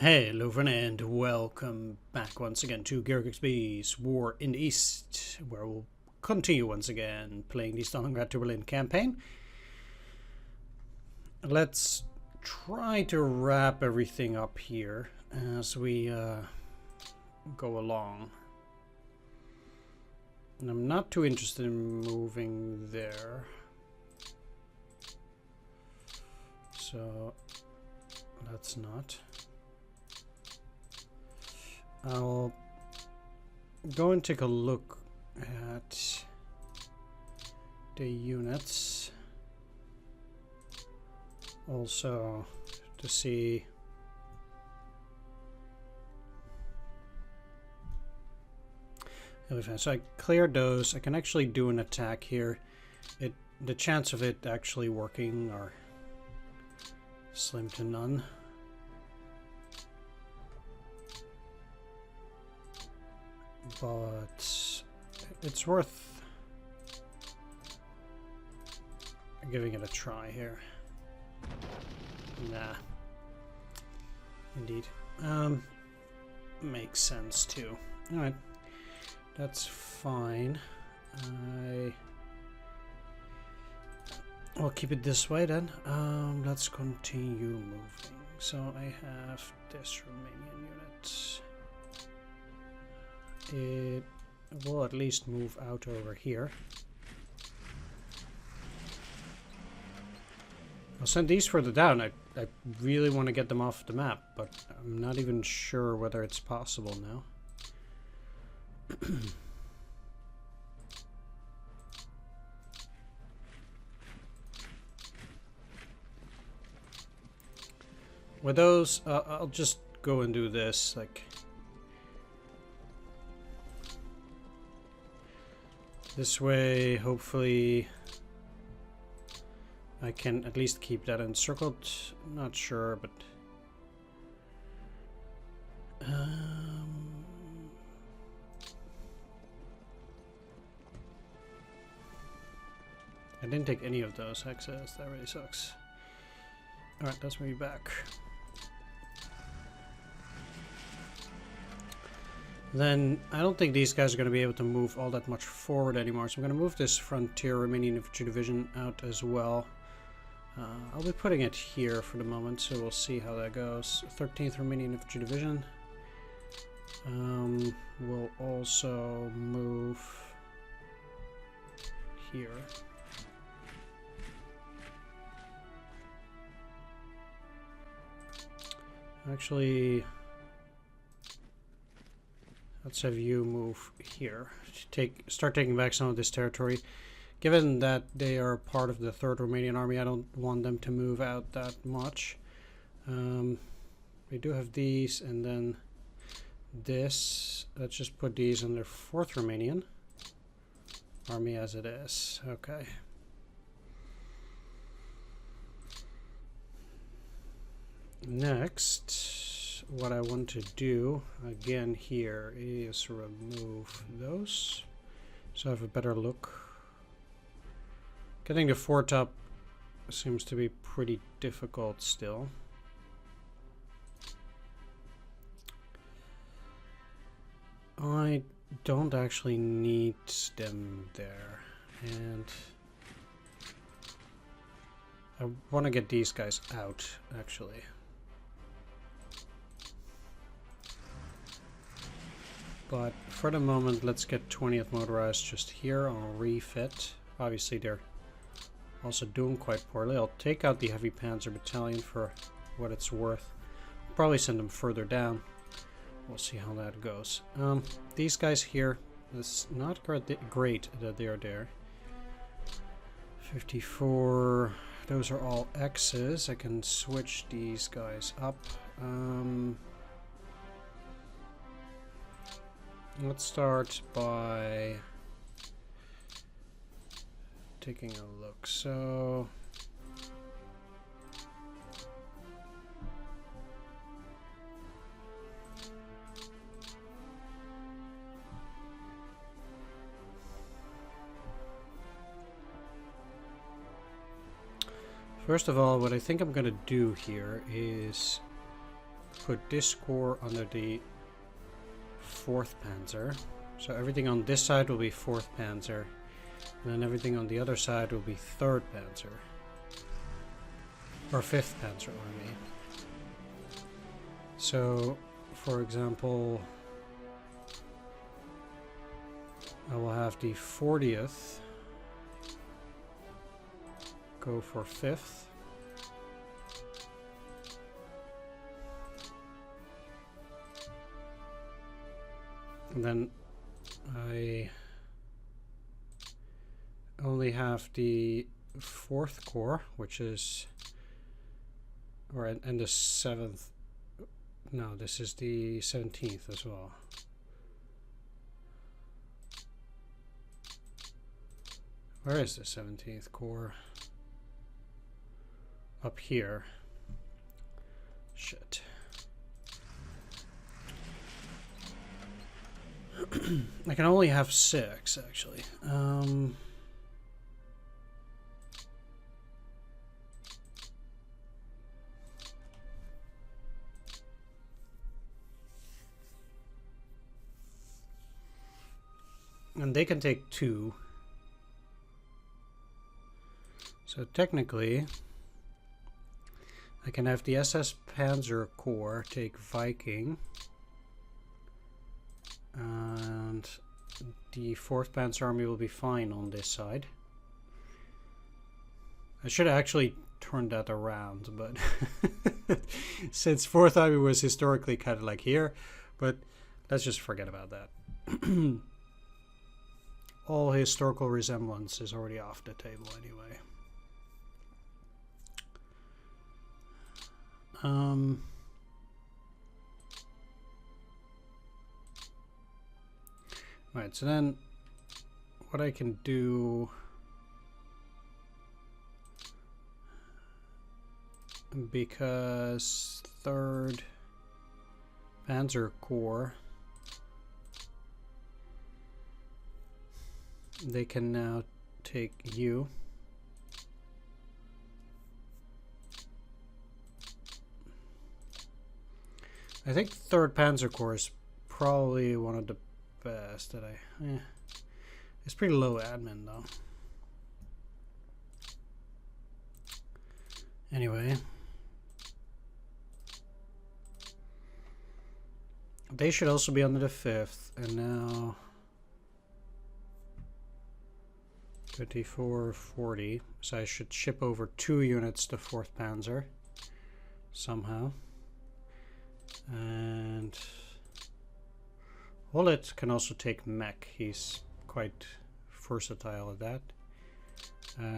Hello friend and welcome back once again to Gary Grigsby's War in the East, where we'll continue once again playing the Stalingrad to Berlin campaign. Let's try to wrap everything up here as we go along. And I'm not too interested in moving there. So let's not. I'll go and take a look at the units also to see so I cleared those. I can actually do an attack here. The chance of it actually working are slim to none. But it's worth giving it a try here. Nah. Indeed. Makes sense too. Alright. That's fine. I'll keep it this way then. Let's continue moving. So I have this Romanian unit. It will at least move out over here. I'll send these further down. I really want to get them off the map, but I'm not even sure whether it's possible now. With those, I'll just go and do this, like... This way, hopefully, I can at least keep that encircled. Not sure, but... I didn't take any of those access. That really sucks. Alright, let's move back. Then I don't think these guys are going to be able to move all that much forward anymore, so I'm going to move this frontier Romanian infantry division out as well. I'll be putting it here for the moment, so we'll see how that goes. 13th Romanian infantry division. We'll also move here. Actually, let's have you move here. Start taking back some of this territory. Given that they are part of the 3rd Romanian Army, I don't want them to move out that much. We do have these, and then this. Let's just put these under 4th Romanian Army as it is. Okay. Next, what I want to do again here is remove those so I have a better look. Getting the fort up seems to be pretty difficult still. I don't actually need them there, and I want to get these guys out actually. But for the moment, let's get 20th Motorized just here on refit. Obviously, they're also doing quite poorly. I'll take out the Heavy Panzer Battalion for what it's worth. I'll probably send them further down. We'll see how that goes. These guys here, it's not great that they are there. 54, those are all X's. I can switch these guys up. Let's start by taking a look. So first of all, what I think I'm going to do here is put this corps under the 4th Panzer. So everything on this side will be 4th Panzer. And then everything on the other side will be 3rd Panzer. Or 5th Panzer Army. So, for example, I will have the 40th go for 5th. And then I only have the 4th Corps, which is, and the 7th. No, this is the 17th as well. Where is the 17th Corps? Up here. Shit. I can only have 6, actually. And they can take 2. So technically, I can have the SS Panzer Corps take Viking. And the 4th Panzer Army will be fine on this side. I should have actually turned that around, but since 4th Army was historically kind of like here, but let's just forget about that. All historical resemblance is already off the table anyway. Right, so then what I can do, because 3rd Panzer Corps, they can now take you. I think 3rd Panzer Corps is probably one of the best that it's pretty low admin though. Anyway, they should also be under the 5th, and now 54, 40. So I should ship over 2 units to 4th Panzer somehow. And Wallet can also take mech. He's quite versatile at that.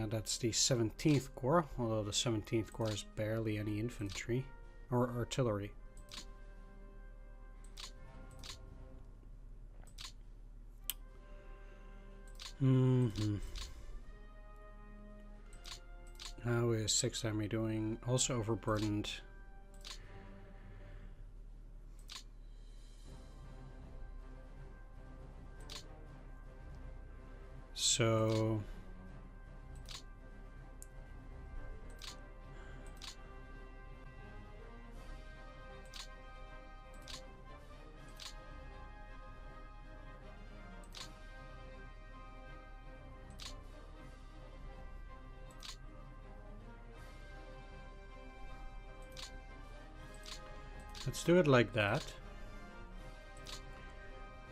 That's the 17th Corps, although the 17th Corps is barely any infantry or artillery. How is 6th Army doing? Also overburdened. So let's do it like that.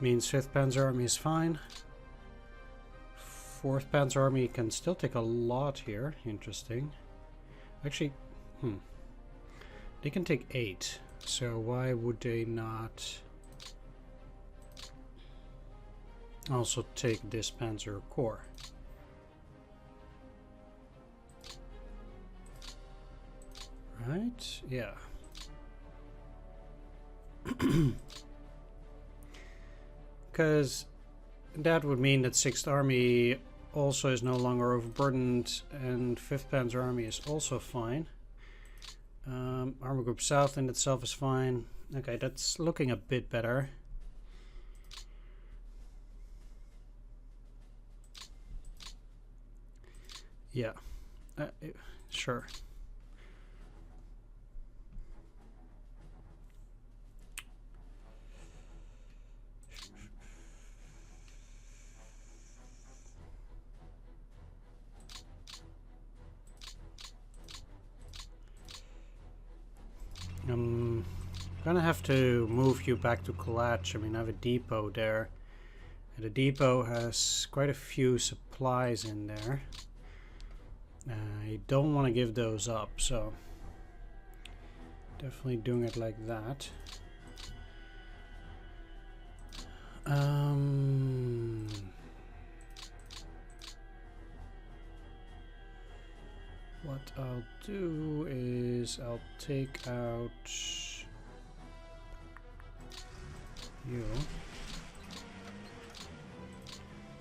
Means 5th Panzer Army is fine. 4th Panzer Army can still take a lot here. Interesting. Actually, they can take 8. So why would they not also take this Panzer Corps? Right? Yeah. Because that would mean that 6th Army also is no longer overburdened, and 5th Panzer Army is also fine. Armor Group South in itself is fine. Okay, that's looking a bit better. Yeah, sure. Gonna have to move you back to Kalach. I mean, I have a depot there. And the depot has quite a few supplies in there. I don't want to give those up, so definitely doing it like that. What I'll do is I'll take out you,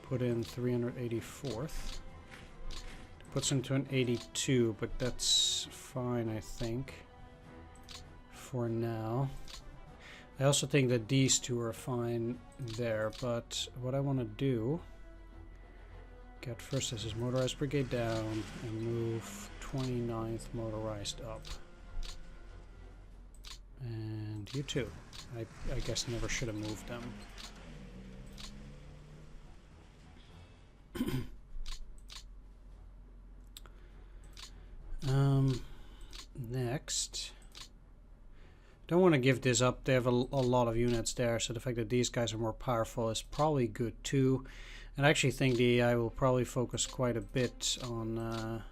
put in 384th, puts into an 82, but that's fine, I think, for now. I also think that these two are fine there, but what I want to do, get first this is motorized brigade down and move 29th motorized up. And you too. I guess never should have moved them. Next. Don't want to give this up. They have a lot of units there, so the fact that these guys are more powerful is probably good too. And I actually think the AI will probably focus quite a bit on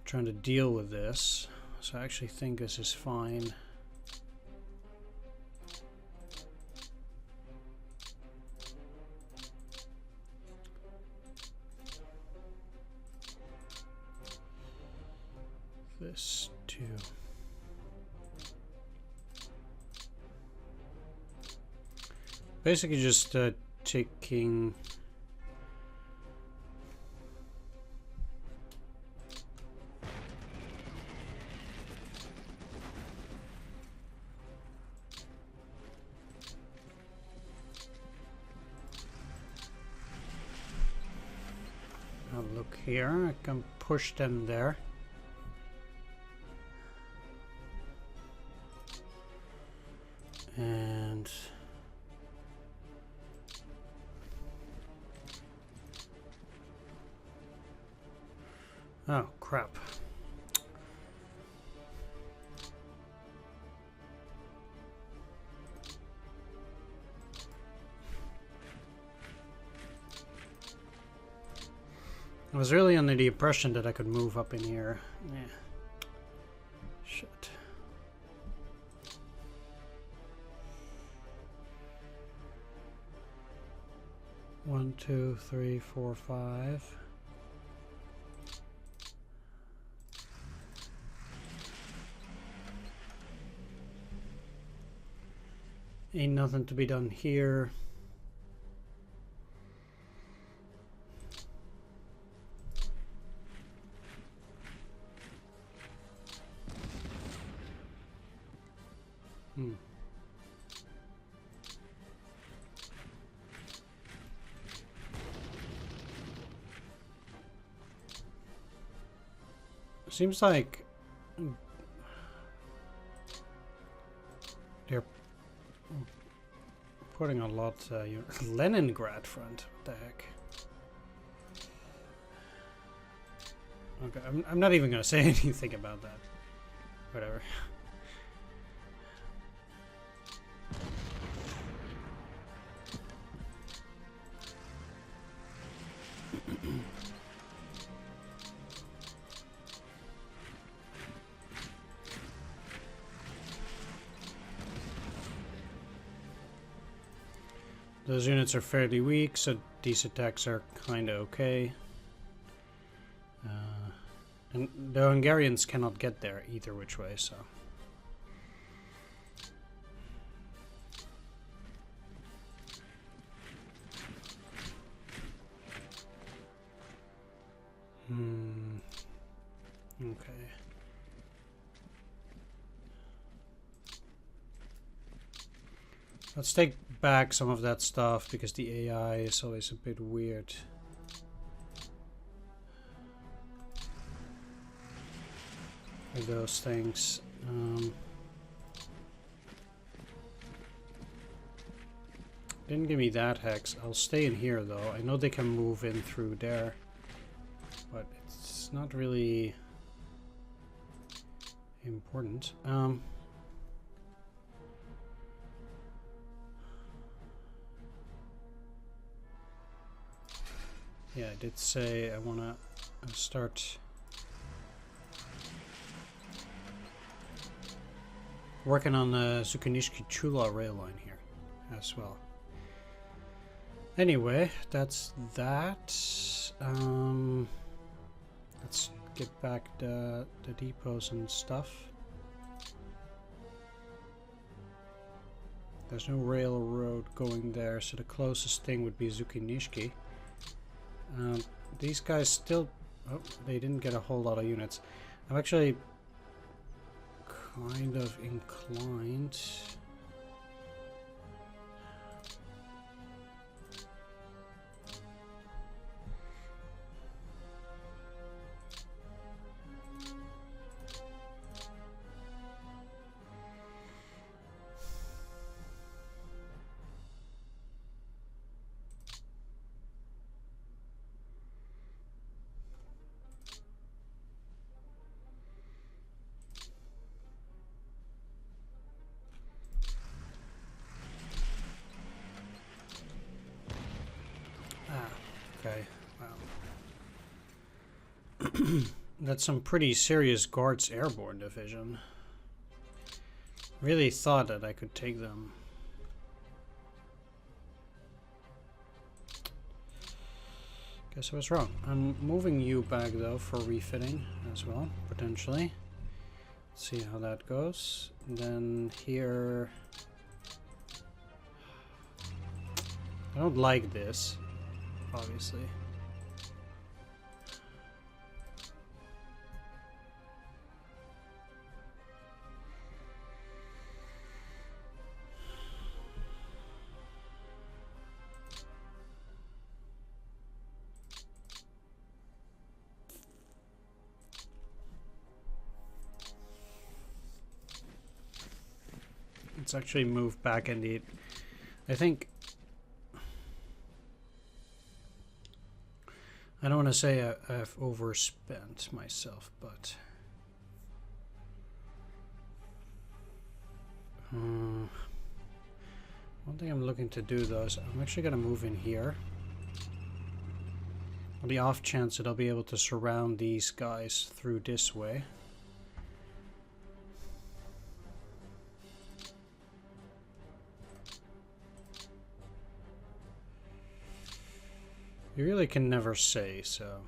trying to deal with this. So I actually think this is fine. This too. Basically just taking I'll look here, I can push them there. And oh, crap. I was really under the impression that I could move up in here. Yeah. Shit. One, two, three, four, five. Ain't nothing to be done here. Seems like they're putting a lot. Leningrad front. What the heck? Okay, I'm not even gonna say anything about that. Whatever. Those units are fairly weak, so these attacks are kind of okay. And the Hungarians cannot get there either which way, so. Okay. Let's take back some of that stuff because the AI is always a bit weird. With those things. Didn't give me that hex. I'll stay in here though. I know they can move in through there. But it's not really important. Yeah, I did say I want to start working on the Zukinishki-Chula rail line here as well. Anyway, that's that. Let's get back the depots and stuff. There's no railroad going there, so the closest thing would be Zukinishki. These guys still... Oh, they didn't get a whole lot of units. I'm actually kind of inclined... Okay, wow. That's some pretty serious Guards Airborne Division. Really thought that I could take them. Guess I was wrong. I'm moving you back though for refitting as well, potentially. Let's see how that goes. And then here... I don't like this. Obviously. Let's actually move back indeed. I think I don't want to say I've overspent myself, but one thing I'm looking to do though is I'm actually going to move in here. On the off chance that I'll be able to surround these guys through this way. You really can never say, so...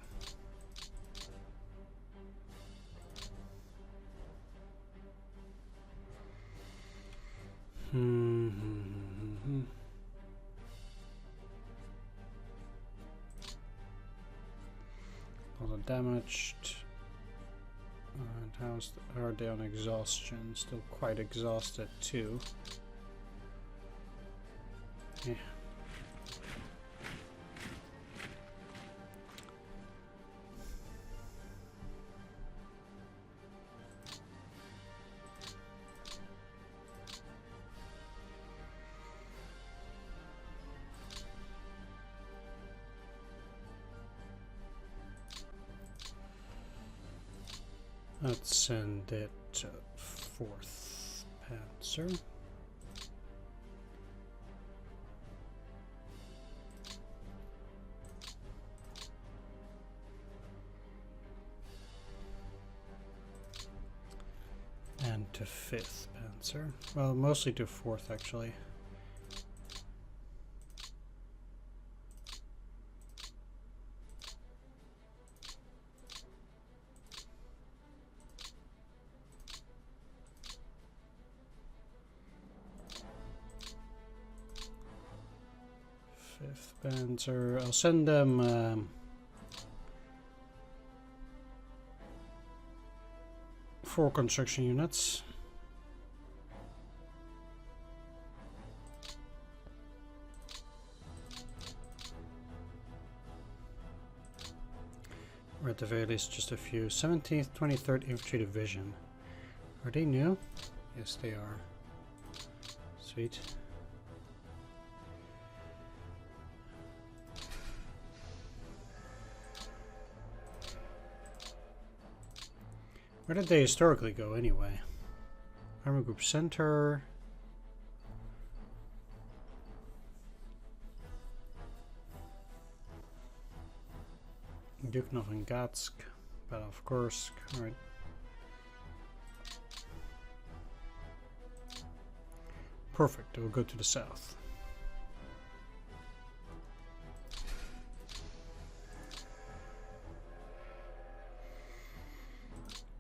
A lot of damaged. And are they on exhaustion? Still quite exhausted too. Yeah. Let's send it to 4th Panzer. And to 5th Panzer. Well, mostly to 4th actually. Panzer. I'll send them 4 construction units. Or at the very least just a few. 17th, 23rd Infantry Division. Are they new? Yes, they are. Sweet. Where did they historically go anyway? Armor Group Center. Duknov and Gatsk, Battle of Kursk. Alright. Perfect, we'll go to the south.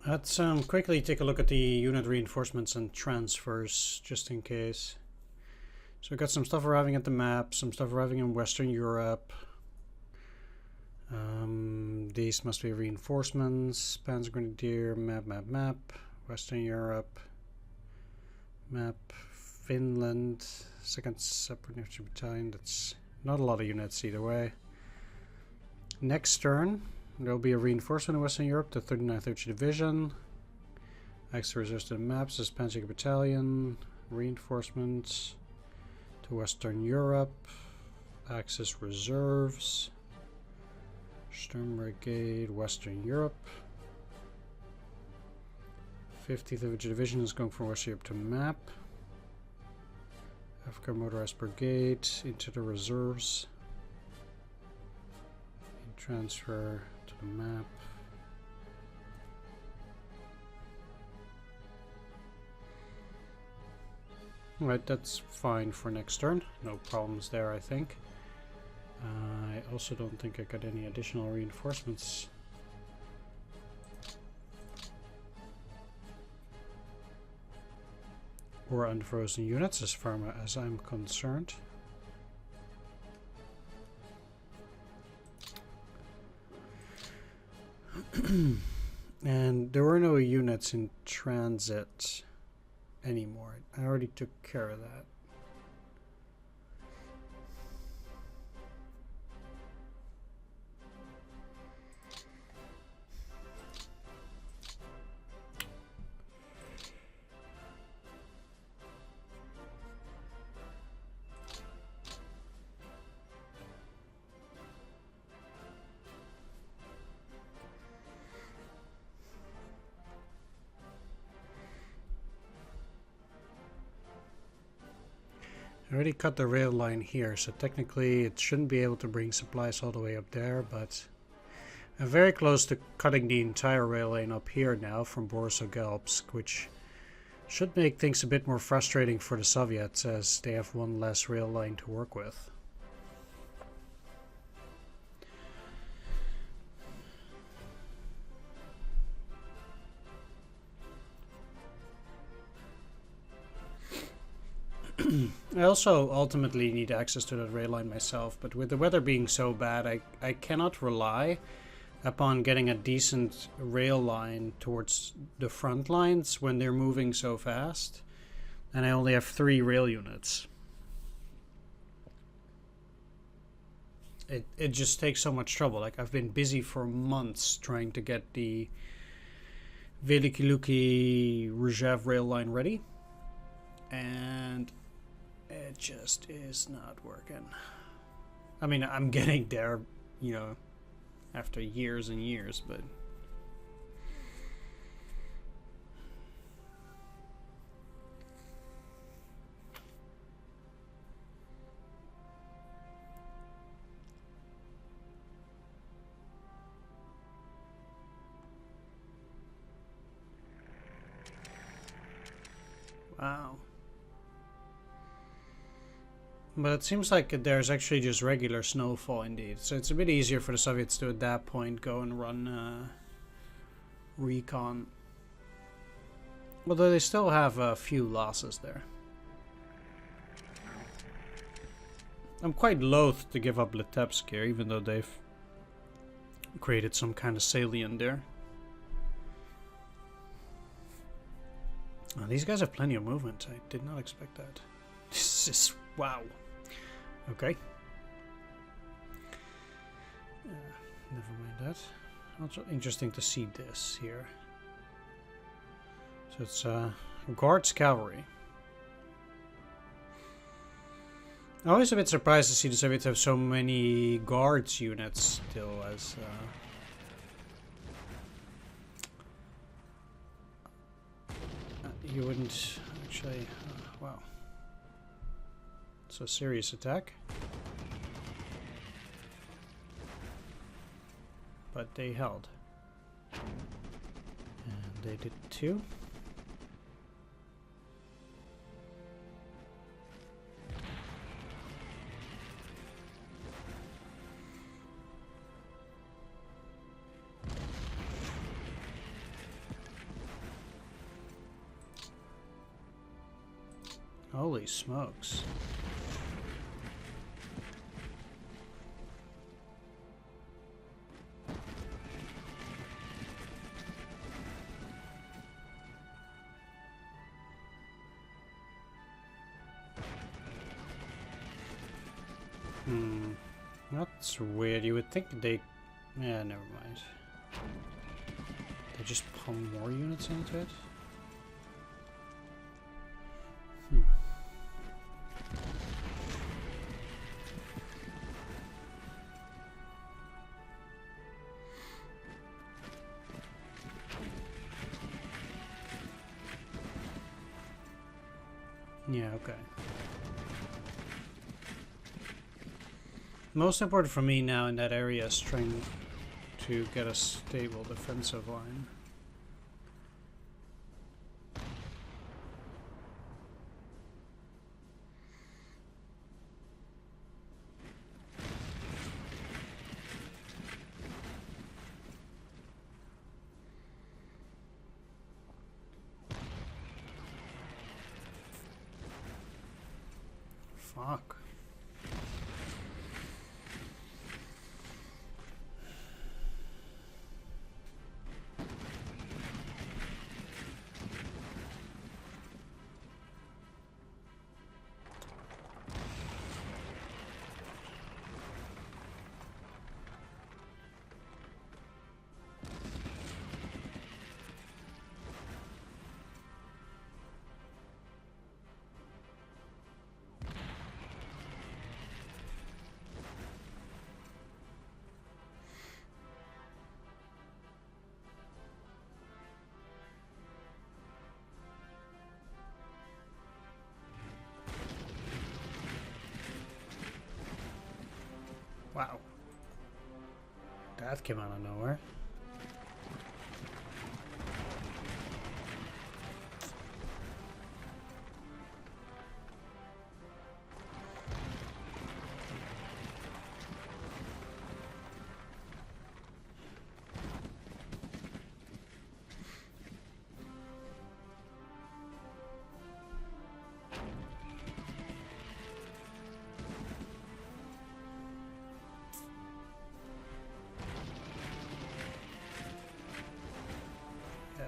Let's quickly take a look at the unit reinforcements and transfers, just in case. So we've got some stuff arriving at the map, some stuff arriving in Western Europe. These must be reinforcements. Panzer Grenadier, map. Western Europe, map. Finland, 2nd Separate Infantry Battalion. That's not a lot of units either way. Next turn, there'll be a reinforcement in Western Europe, the 39th Infantry Division. Extra reserves to the maps, this Panzer Battalion. Reinforcements to Western Europe. Axis reserves. Sturm Brigade, Western Europe. 50th Infantry Division is going from Western Europe to map. Africa Motorized Brigade into the reserves. And transfer to the map. Alright, that's fine for next turn. No problems there, I think. I also don't think I got any additional reinforcements. Or unfrozen units as far as I'm concerned. And there were no units in transit anymore. I already took care of that. I already cut the rail line here, so technically it shouldn't be able to bring supplies all the way up there, but I'm very close to cutting the entire rail lane up here now from Borisov-Galpsk, which should make things a bit more frustrating for the Soviets as they have one less rail line to work with. I also ultimately need access to that rail line myself, but with the weather being so bad, I cannot rely upon getting a decent rail line towards the front lines when they're moving so fast, and I only have 3 rail units. It just takes so much trouble. Like, I've been busy for months trying to get the Veliki Luki Rzhev rail line ready, and it just is not working. I mean, I'm getting there, you know, after years and years, but wow. But it seems like there's actually just regular snowfall indeed. So it's a bit easier for the Soviets to at that point go and run recon. Although they still have a few losses there. I'm quite loath to give up Litebsk here, even though they've created some kind of salient there. Oh, these guys have plenty of movement. I did not expect that. This is... wow. Okay. Never mind that. Also interesting to see this here. So it's Guards Cavalry. I'm always a bit surprised to see the Soviets have so many Guards units still as... you wouldn't actually... wow. It's a serious attack. but they held. And they did too. Holy smokes. That's weird. You would think they... Yeah, never mind. They just pump more units into it? Yeah, okay. Most important for me now in that area is trying to get a stable defensive line. Fuck. Wow. That came out of nowhere.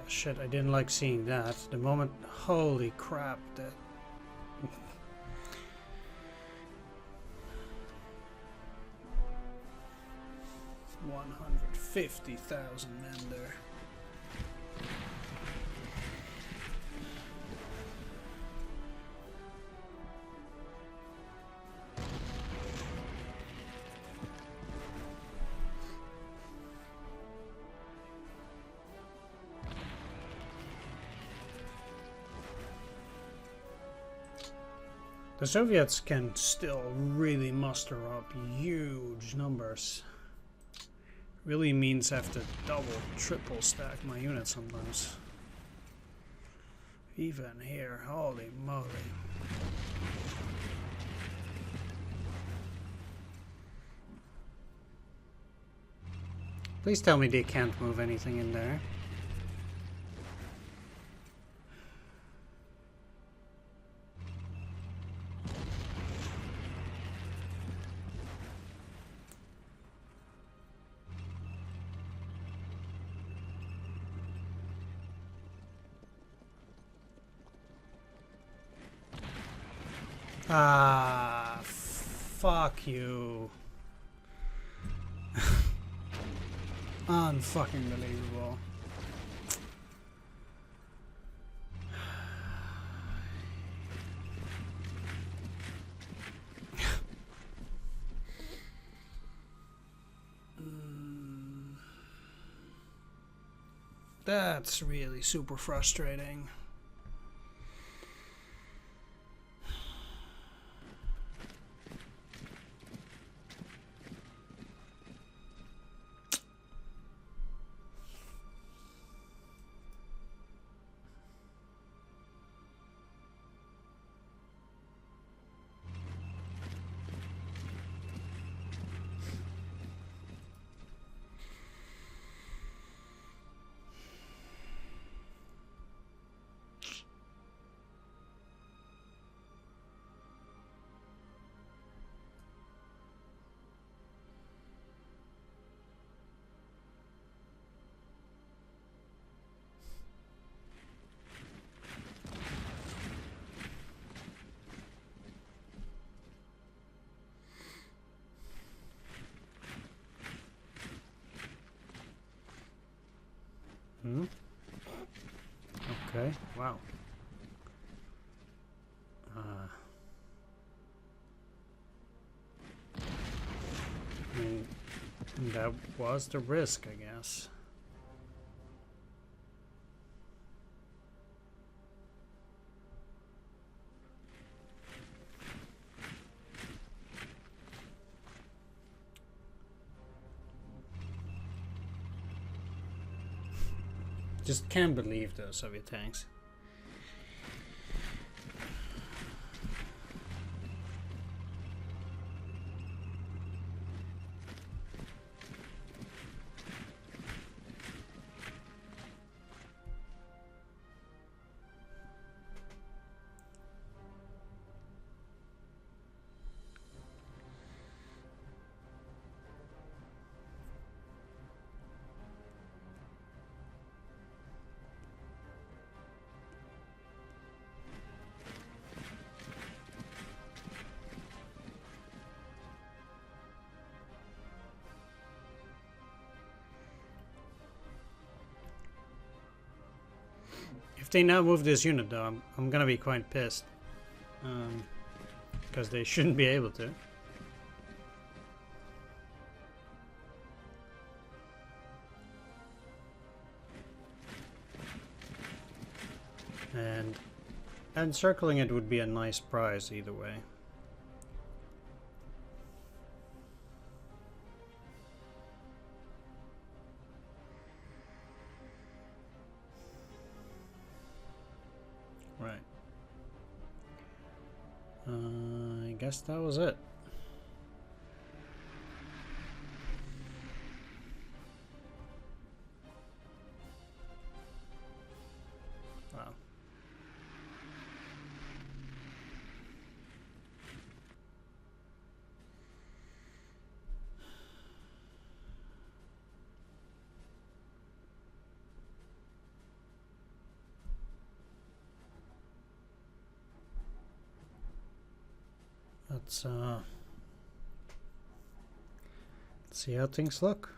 Shit, I didn't like seeing that. The moment, holy crap, that... 150,000 men there. The Soviets can still really muster up huge numbers. Really means I have to double, triple stack my units sometimes. Even here, holy moly. Please tell me they can't move anything in there. Ah, fuck you. Unfucking believable. That's really super frustrating. Okay, wow. I mean, that was the risk, I guess. Just can't believe those Soviet tanks. If they now move this unit, though, I'm gonna be quite pissed. Because they shouldn't be able to. And encircling it would be a nice prize either way. Right. I guess that was it. Wow. Let's see how things look.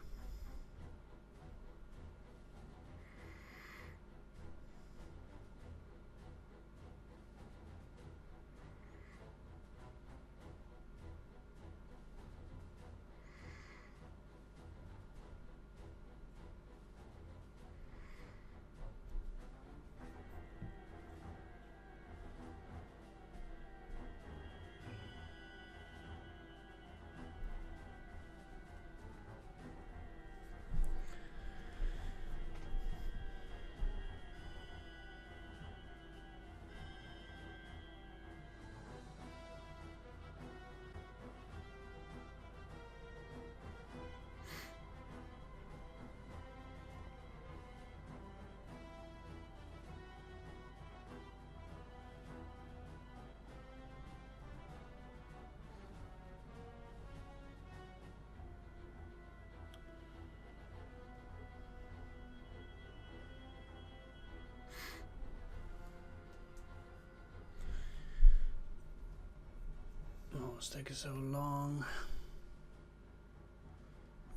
Oh, it's taking so long.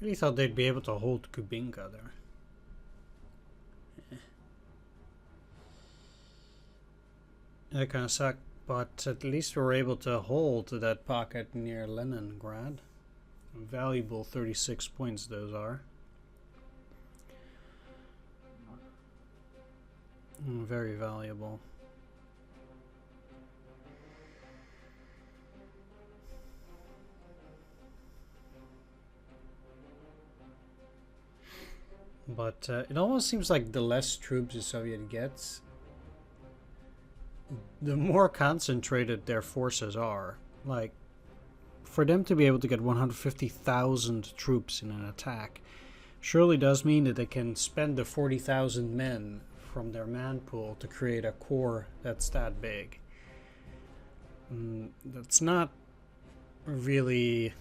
Really thought they'd be able to hold Kubinka there. That kind of sucked, but at least we're able to hold that pocket near Leningrad. Valuable 36 points those are. Very valuable. But it almost seems like the less troops the Soviet gets, the more concentrated their forces are. Like, for them to be able to get 150,000 troops in an attack surely does mean that they can spend the 40,000 men from their man pool to create a corps that's that big. That's not really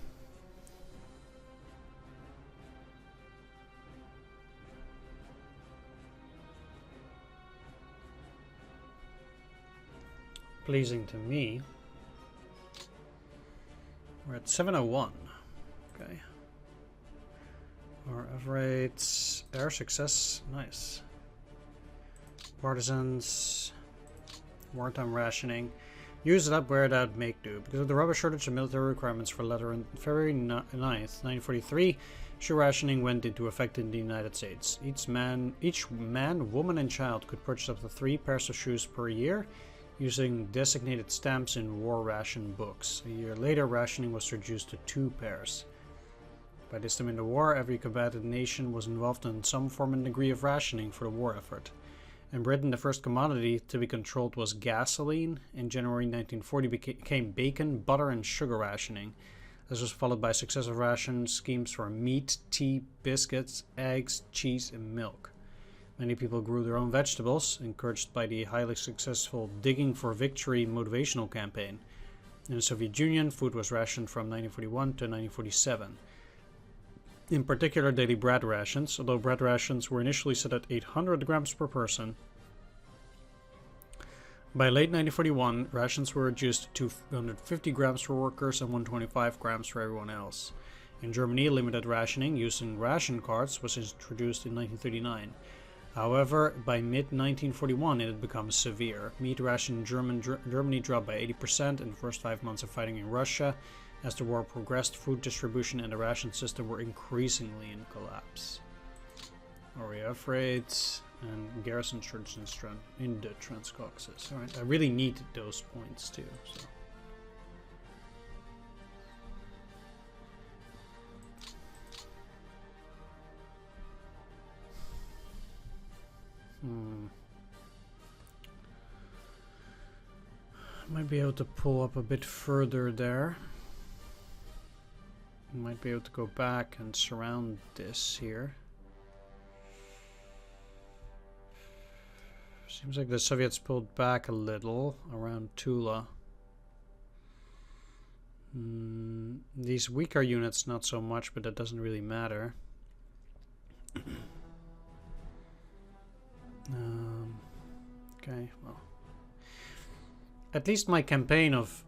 pleasing to me. We're at 701. Okay. Our F rates, air success, nice. Partisans. Wartime rationing. Use it up, wear it out, make do. Because of the rubber shortage and military requirements for leather on February 9th, 1943, shoe rationing went into effect in the United States. Each man, woman, and child could purchase up to 3 pairs of shoes per year using designated stamps in war ration books. A year later, rationing was reduced to 2 pairs. By this time in the war, every combatant nation was involved in some form and degree of rationing for the war effort. In Britain, the first commodity to be controlled was gasoline. In January 1940 became bacon, butter, and sugar rationing. This was followed by successive ration schemes for meat, tea, biscuits, eggs, cheese, and milk. Many people grew their own vegetables, encouraged by the highly successful Digging for Victory motivational campaign. In the Soviet Union, food was rationed from 1941 to 1947. In particular, daily bread rations, although bread rations were initially set at 800 grams per person. By late 1941, rations were reduced to 250 grams for workers and 125 grams for everyone else. In Germany, limited rationing using ration cards was introduced in 1939. However, by mid-1941 it had become severe. Meat ration in Germany dropped by 80% in the first 5 months of fighting in Russia. As the war progressed, food distribution and the ration system were increasingly in collapse. RAF raids and garrison church in the Transcaucasus. Alright, I really need those points too. So. Might be able to pull up a bit further there. Might be able to go back and surround this here. Seems like the Soviets pulled back a little around Tula. These weaker units not so much, but that doesn't really matter. Okay, well. At least my campaign of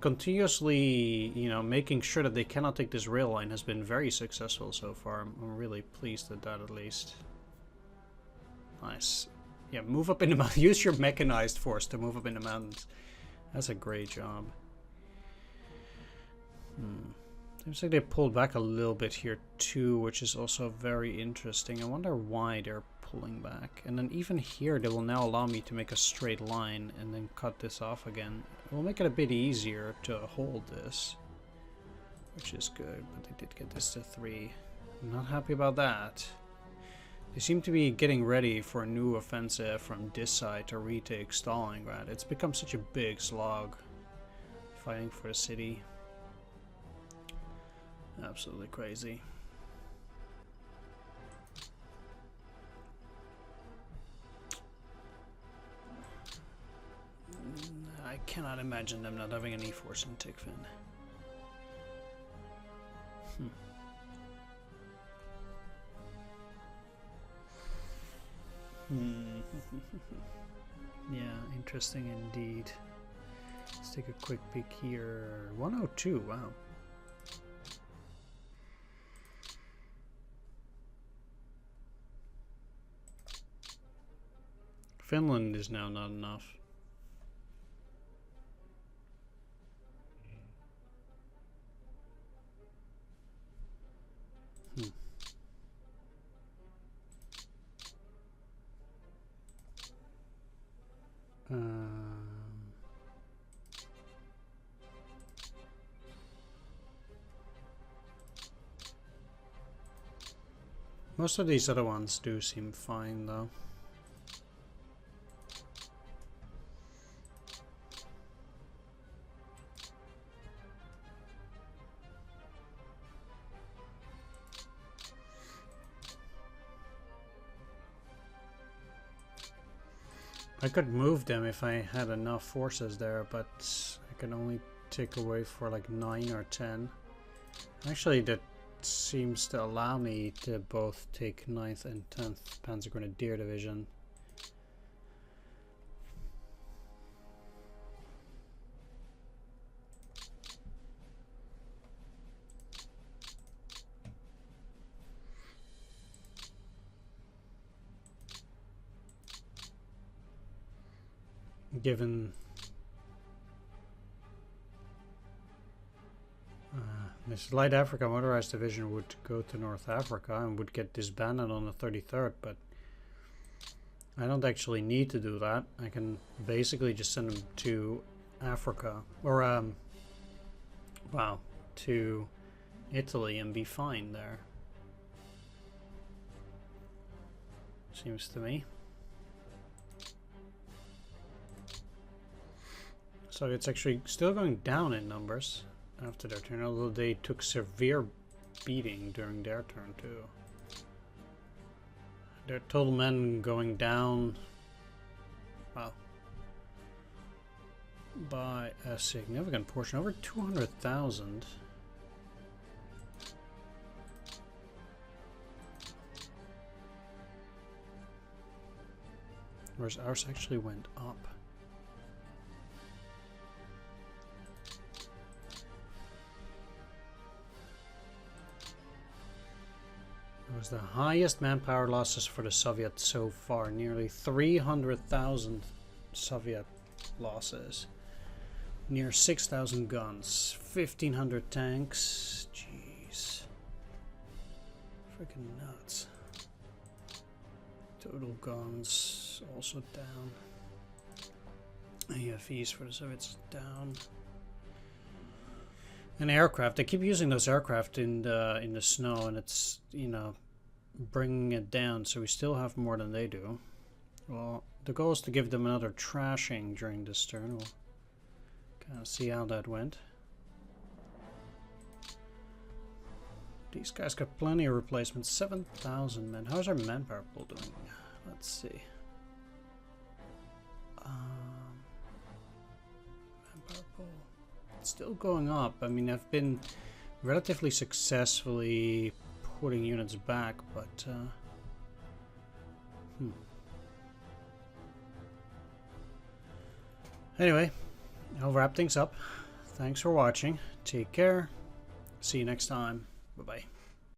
continuously, making sure that they cannot take this rail line has been very successful so far. I'm really pleased at that, at least. Nice. Yeah, move up in the mountains. Use your mechanized force to move up in the mountains. That's a great job. Seems like they pulled back a little bit here too, which is also very interesting. I wonder why they're pulling back. And then even here, they will now allow me to make a straight line and then cut this off again. It will make it a bit easier to hold this, which is good, but they did get this to 3. I'm not happy about that. They seem to be getting ready for a new offensive from this side to retake Stalingrad. It's become such a big slog fighting for the city. Absolutely crazy. I cannot imagine them not having any force in Tikvin. Yeah, interesting indeed. Let's take a quick peek here. 102, wow. Finland is now not enough. Most of these other ones do seem fine, though. I could move them if I had enough forces there, but I can only take away for like 9 or 10. Actually, that seems to allow me to both take 9th and 10th Panzer Grenadier Division. given this Light Africa Motorized Division would go to North Africa and would get disbanded on the 33rd, but I don't actually need to do that. I can basically just send them to Africa, or wow, to Italy and be fine there. Seems to me. So it's actually still going down in numbers after their turn, although they took severe beating during their turn too. Their total men going down, wow, by a significant portion, over 200,000. Whereas ours actually went up. It was the highest manpower losses for the Soviets so far. Nearly 300,000 Soviet losses. Near 6,000 guns. 1,500 tanks. Jeez. Freaking nuts. Total guns also down. AFEs for the Soviets down. And aircraft, they keep using those aircraft in the snow, and it's, you know, bringing it down, so we still have more than they do. Well, the goal is to give them another trashing during this turn. We'll kind of see how that went. These guys got plenty of replacements. 7,000 men. How's our manpower pool doing? Let's see. Manpower pool. It's still going up. I mean, I've been relatively successfully putting units back, but anyway, I'll wrap things up. Thanks for watching. Take care. See you next time. Bye-bye.